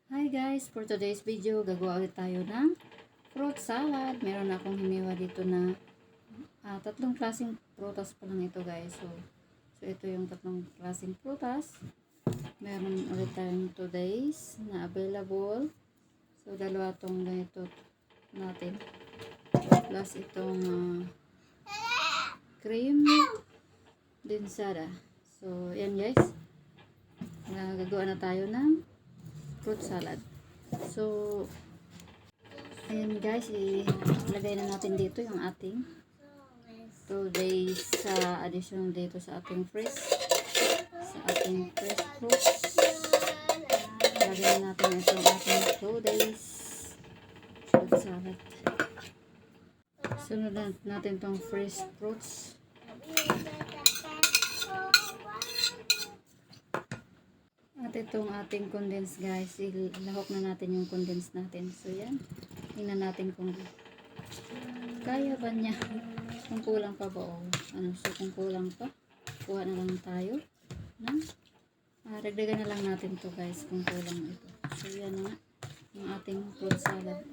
Hi guys, for today's video, gagawa ulit tayo ng fruit salad. Meron akong hiniwa dito na tatlong klaseng prutas pa lang ito guys. So ito yung tatlong klaseng prutas. Meron ulit tayong today's na available. So dalawa tong ganito natin. Plus itong cream densada. So yan guys. Gagawa na tayo ng fruit salad. So, ayan guys, ilagay na natin dito yung ating today's addition dito sa ating fresh fruits. Ilagay na natin itong ating today's fruit salad. Sunod natin itong fresh fruits. At itong ating condense guys, ilahok na natin yung condense natin. So yan, tingnan natin kung kaya ba niya, kung kulang pa ba o ano. So kung kulang pa, kuha na lang tayo ng dagdagan na lang natin to guys kung kulang ito. So yan na yung ating fruit salad.